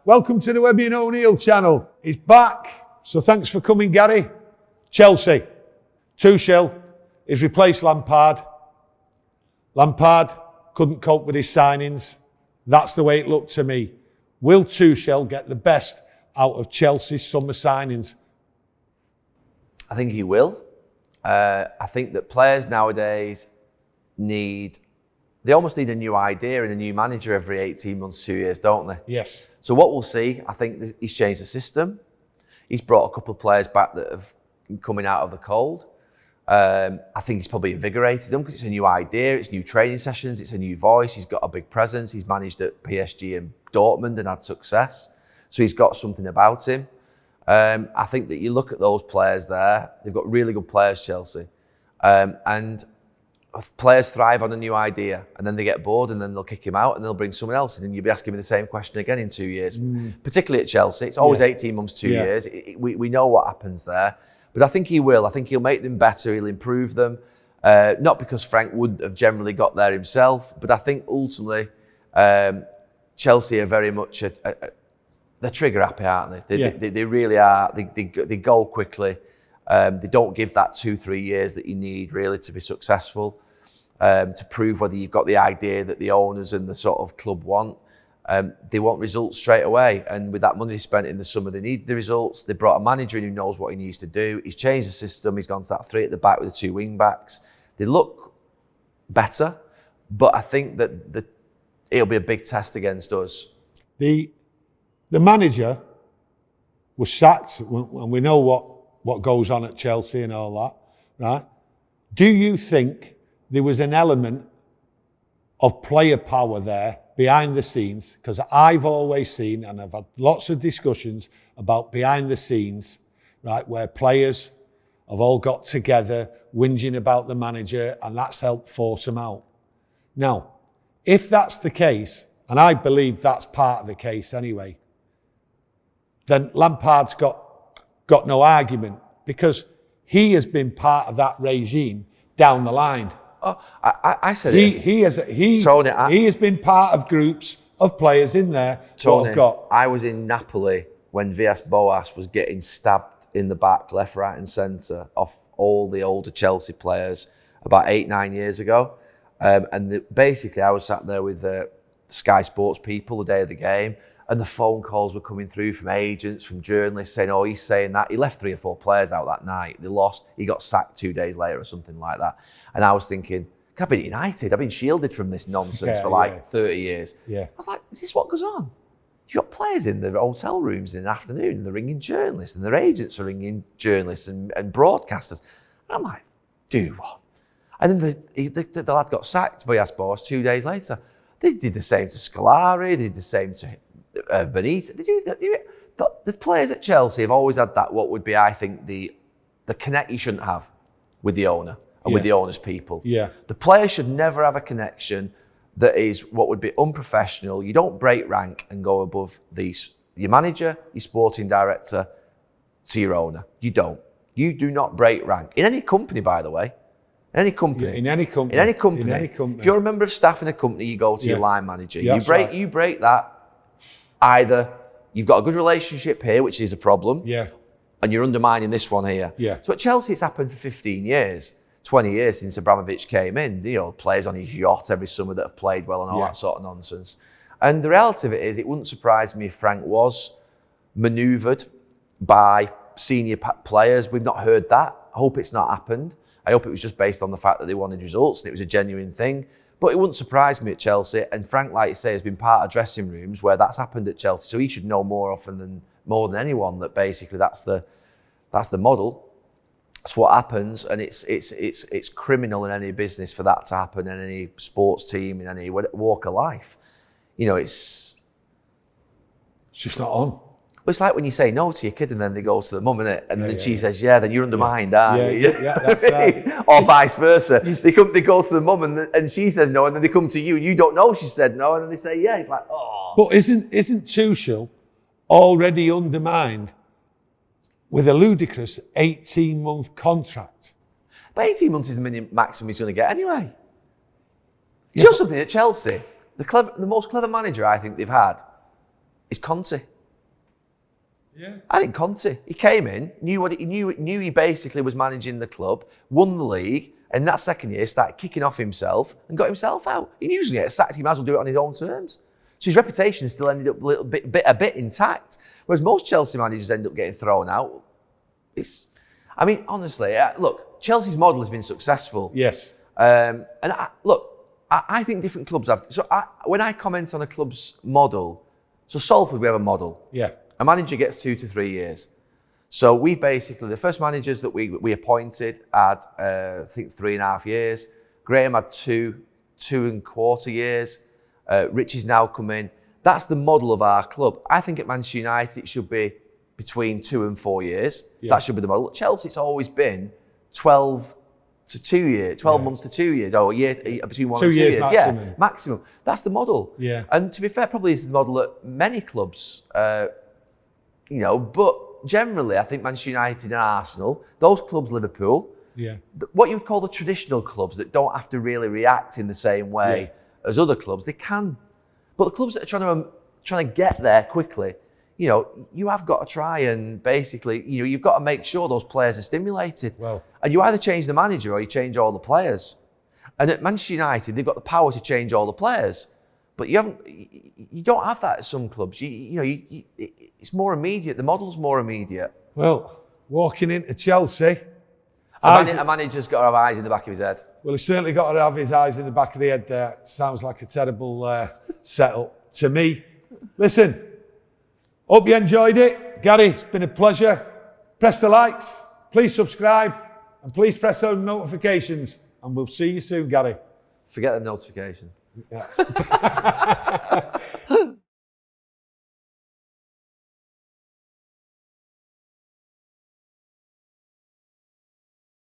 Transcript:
Welcome to the Webby O'Neill channel. He's back, so thanks for coming, Gary. Chelsea. Tuchel has replaced Lampard. Lampard couldn't cope with his signings. That's the way it looked to me. Will Tuchel get the best out of Chelsea's summer signings? I think he will. I think that players nowadays they almost need a new idea and a new manager every 18 months, 2 years, don't they? Yes. So what we'll see, I think that he's changed the system. He's brought a couple of players back that have coming out of the cold. I think he's probably invigorated them because it's a new idea, it's new training sessions, it's a new voice. He's got a big presence. He's managed at PSG and Dortmund and had success. So he's got something about him. I think that you look at those players there, they've got really good players, Chelsea. And players thrive on a new idea and then they get bored and then they'll kick him out and they'll bring someone else in and you'll be asking me the same question again in 2 years. Particularly at Chelsea, it's always 18 months, 2 years. We know what happens there. But I think he will. I think he'll make them better, he'll improve them. Not because Frank wouldn't have generally got there himself, but I think ultimately Chelsea are very much they're trigger happy, aren't they? They really are. They go quickly. They don't give that 2-3 years that you need really to be successful, to prove whether you've got the idea that the owners and the sort of club want. They want results straight away. And with that money they spent in the summer, they need the results. They brought a manager in who knows what he needs to do. He's changed the system. He's gone to that 3 at the back with the 2 wing backs. They look better, but I think that it'll be a big test against us. The manager was sacked, and we know what goes on at Chelsea and all that, right? Do you think there was an element of player power there behind the scenes? Because I've always seen, and I've had lots of discussions about behind the scenes, right, where players have all got together whinging about the manager and that's helped force them out. Now, if that's the case, and I believe that's part of the case anyway, then Lampard's got no argument because he has been part of that regime down the line. Oh, I said he has been part of groups of players in there. Tony, I was in Napoli when Villas-Boas was getting stabbed in the back, left, right and centre off all the older Chelsea players about 8-9 years ago. Basically I was sat there with the Sky Sports people the day of the game, and the phone calls were coming through from agents, from journalists saying, oh, he's saying that. He left 3 or 4 players out that night. They lost. He got sacked 2 days later or something like that. And I was thinking, I've been at United. I've been shielded from this nonsense for 30 years. I was like, is this what goes on? You've got players in the hotel rooms in the afternoon and they're ringing journalists and their agents are ringing journalists and broadcasters. And I'm like, do what? And then the lad got sacked, Villas-Boas, 2 days later. They did the same to Scolari. They did the same to Benitez. The players at Chelsea have always had that, what would be, I think, the connect you shouldn't have with the owner and with the owner's people. The player should never have a connection that is what would be unprofessional. You don't break rank and go above your manager, your sporting director, to your owner. You don't. You do not break rank. In any company, by the way. In any company. If you're a member of staff in a company, you go to your line manager. You break that. Either you've got a good relationship here, which is a problem, and you're undermining this one here. So at Chelsea, it's happened for 15 years, 20 years since Abramovich came in. You know, players on his yacht every summer that have played well and all that sort of nonsense. And the reality of it is, it wouldn't surprise me if Frank was manoeuvred by senior players. We've not heard that. I hope it's not happened. I hope it was just based on the fact that they wanted results and it was a genuine thing. But it wouldn't surprise me at Chelsea. And Frank, like you say, has been part of dressing rooms where that's happened at Chelsea. So he should know more than anyone that basically that's the model. That's what happens, and it's criminal in any business for that to happen in any sports team in any walk of life. You know, it's just not on. It's like when you say no to your kid and then they go to the mum, innit? And then she says, yeah, then you're undermined, aren't you? That's right. Or vice versa. They go to the mum and she says no, and then they come to you and you don't know she said no, and then they say yeah. It's like, oh. But isn't Tuchel already undermined with a ludicrous 18-month contract? But 18 months is the maximum he's going to get anyway. Just something at Chelsea. The most clever manager I think they've had is Conte. Yeah. I think Conte. He came in, knew what he knew he basically was managing the club, won the league, and that second year started kicking off himself and got himself out. He usually gets sacked. He might as well do it on his own terms. So his reputation still ended up a bit intact. Whereas most Chelsea managers end up getting thrown out. Honestly, look, Chelsea's model has been successful. Yes. I think different clubs have. So when I comment on a club's model, so Salford, we have a model. Yeah. A manager gets 2 to 3 years. So we basically, the first managers that we appointed had, I think, 3.5 years. Graham had 2.25 years. Richie's now come in. That's the model of our club. I think at Manchester United, it should be between 2 and 4 years. Yeah. That should be the model. At Chelsea, it's always been 12 to 2 years, 12 months to 2 years, or a year between 1 and 2 years. Maximum. Yeah, maximum. That's the model. Yeah. And to be fair, probably this is the model at many clubs. But generally, I think Manchester United and Arsenal, those clubs, Liverpool, what you would call the traditional clubs that don't have to really react in the same way as other clubs, they can. But the clubs that are trying to get there quickly, you have got to try and basically, you've got to make sure those players are stimulated. Well, and you either change the manager or you change all the players. And at Manchester United, they've got the power to change all the players. But you don't have that at some clubs. It's more immediate. The model's more immediate. Well, walking into Chelsea, a manager's got to have eyes in the back of his head. Well, he's certainly got to have his eyes in the back of the head there. Sounds like a terrible setup to me. Listen, hope you enjoyed it. Gary, it's been a pleasure. Press the likes, please subscribe, and please press those notifications. And we'll see you soon, Gary. Forget the notifications. Yeah.